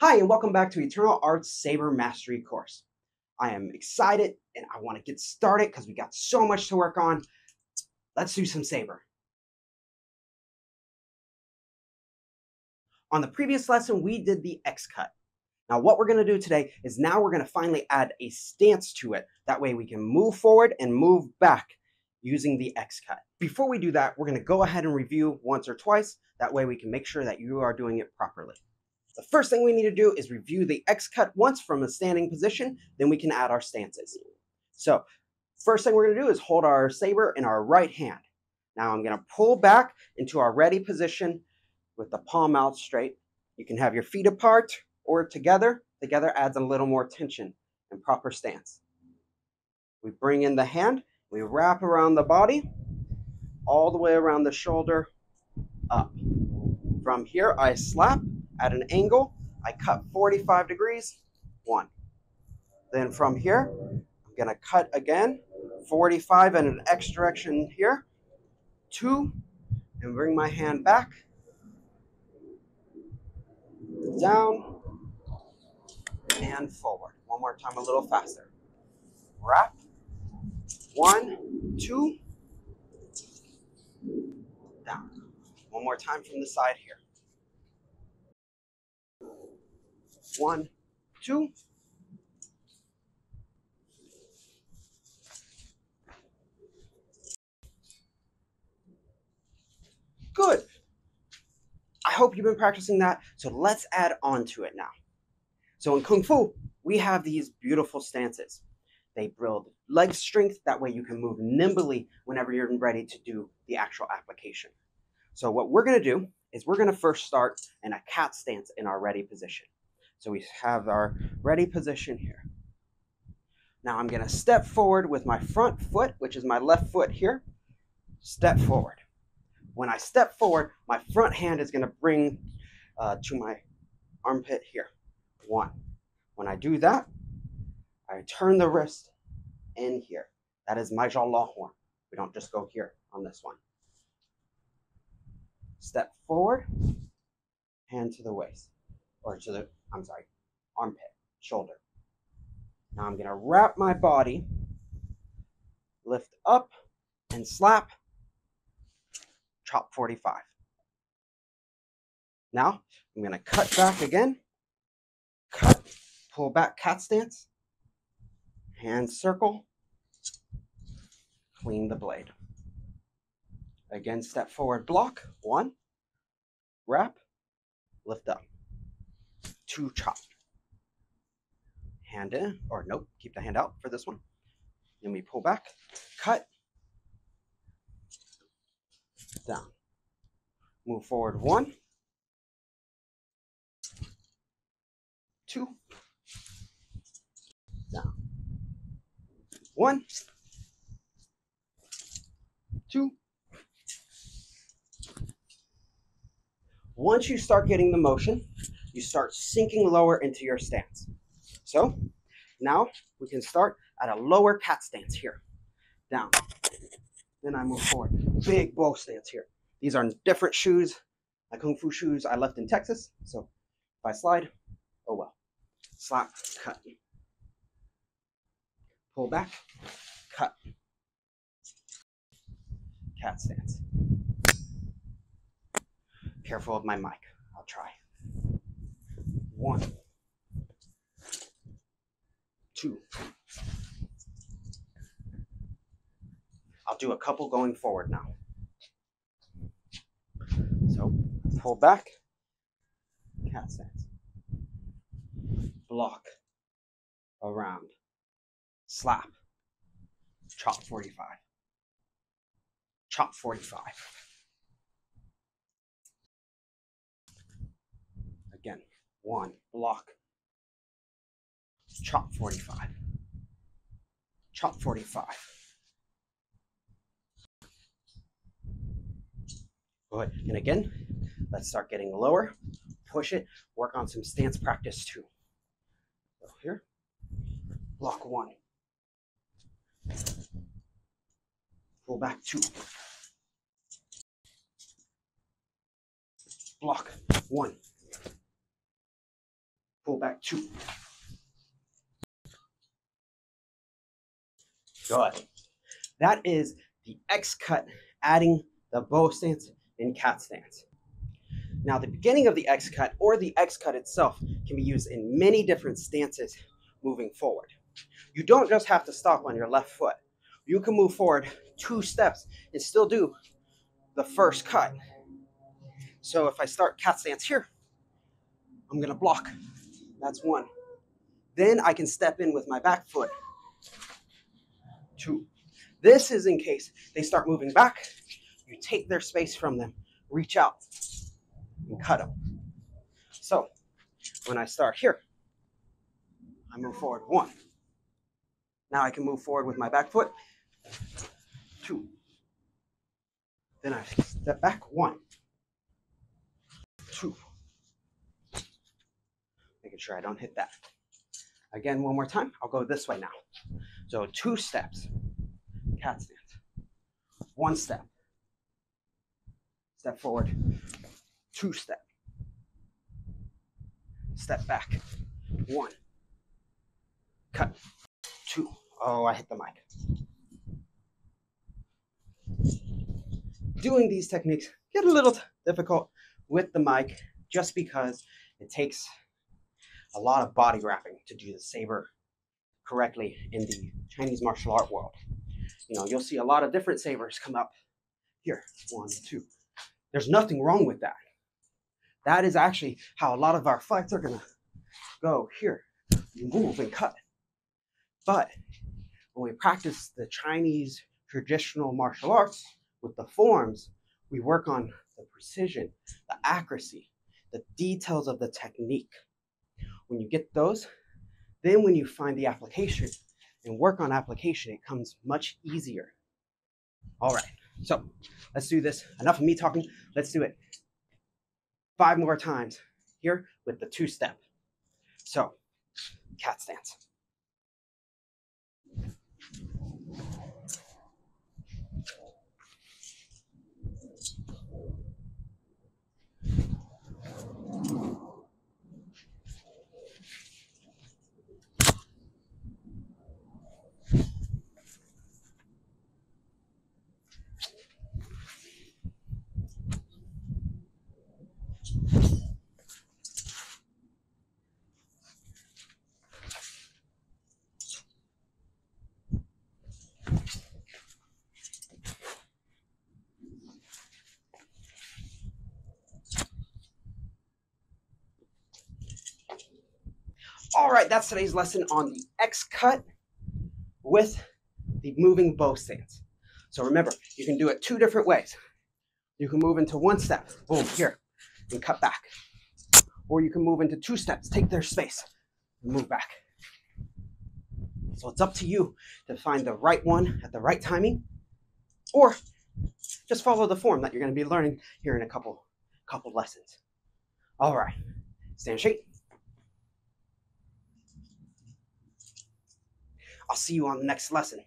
Hi, and welcome back to Eternal Arts Saber Mastery course. I am excited and I want to get started because we got so much to work on. Let's do some Saber. On the previous lesson, we did the X cut. Now, what we're going to do today is now we're going to finally add a stance to it. That way we can move forward and move back using the X cut. Before we do that, we're going to go ahead and review once or twice. That way we can make sure that you are doing it properly. The first thing we need to do is review the X cut once from a standing position, then we can add our stances. So, first thing we're going to do is hold our saber in our right hand. Now I'm going to pull back into our ready position with the palm out straight. You can have your feet apart or together. Together adds a little more tension and proper stance. We bring in the hand, we wrap around the body, all the way around the shoulder, up. From here, I slap at an angle. I cut 45 degrees, 1. Then from here, I'm going to cut again, 45 in an X direction here, 2, and bring my hand back, down, and forward. One more time, a little faster. Wrap, 1, 2, down. One more time from the side here. 1, 2. Good. I hope you've been practicing that, so let's add on to it now. So in Kung Fu, we have these beautiful stances. They build leg strength, that way you can move nimbly whenever you're ready to do the actual application. So what we're going to do is we're going to first start in a cat stance in our ready position. So we have our ready position here. Now I'm going to step forward with my front foot, which is my left foot here. Step forward. When I step forward, my front hand is going to bring to my armpit here. 1. When I do that, I turn the wrist in here. That is my jaw longhorn. We don't just go here on this one. Step forward, hand to the waist, or to the, armpit, shoulder. Now I'm going to wrap my body, lift up, and slap, chop 45. Now I'm going to cut back again, cut, pull back cat stance, hand circle, clean the blade. Again, step forward, block, 1, wrap, lift up, 2, chop. Hand in, or nope, keep the hand out for this one. Then we pull back, cut, down. Move forward, 1, 2, down. 1, 2. Once you start getting the motion, you start sinking lower into your stance. So now we can start at a lower cat stance here. Down. Then I move forward. Big bow stance here. These are different shoes. My Kung Fu shoes I left in Texas. So if I slide, oh well. Slap, cut. Pull back, cut. Cat stance. Careful of my mic. I'll try. 1, 2. I'll do a couple going forward now. So, pull back, cat stance. Block, around, slap, chop 45. Chop 45. Again, 1, block, chop 45. Chop 45. Good. And again, let's start getting lower. Push it. Work on some stance practice too. So here, block 1. Pull back 2. Block 1. pull back 2. Good. That is the X cut, adding the bow stance and cat stance. Now, the beginning of the X cut or the X cut itself can be used in many different stances moving forward. You don't just have to stop on your left foot. You can move forward 2 steps and still do the first cut. So if I start cat stance here, I'm going to block. That's 1. Then I can step in with my back foot. 2. This is in case they start moving back. You take their space from them, reach out, and cut them. So when I start here, I move forward 1. Now I can move forward with my back foot. 2. Then I step back 1, 2. Making sure I don't hit that. Again, one more time. I'll go this way now. So 2 steps, cat stance. 1 step. Step forward. 2 step. Step back. 1. Cut. 2. Oh, I hit the mic. Doing these techniques get a little difficult with the mic just because it takes a lot of body wrapping to do the saber correctly in the Chinese martial art world. You know, you'll see a lot of different sabers come up here. 1, 2. There's nothing wrong with that. That is actually how a lot of our fights are gonna go here. You move and cut. But when we practice the Chinese traditional martial arts with the forms, we work on the precision, the accuracy, the details of the technique. When you get those, then when you find the application and work on application, it comes much easier. All right, so let's do this. Enough of me talking. Let's do it 5 more times here with the 2 step. So, cat stance. All right, that's today's lesson on the X cut with the moving bow stance. So remember, you can do it 2 different ways. You can move into 1 step, boom, here, and cut back. Or you can move into 2 steps, take their space, and move back. So it's up to you to find the right one at the right timing, or just follow the form that you're going to be learning here in a couple lessons. All right, stand straight. I'll see you on the next lesson.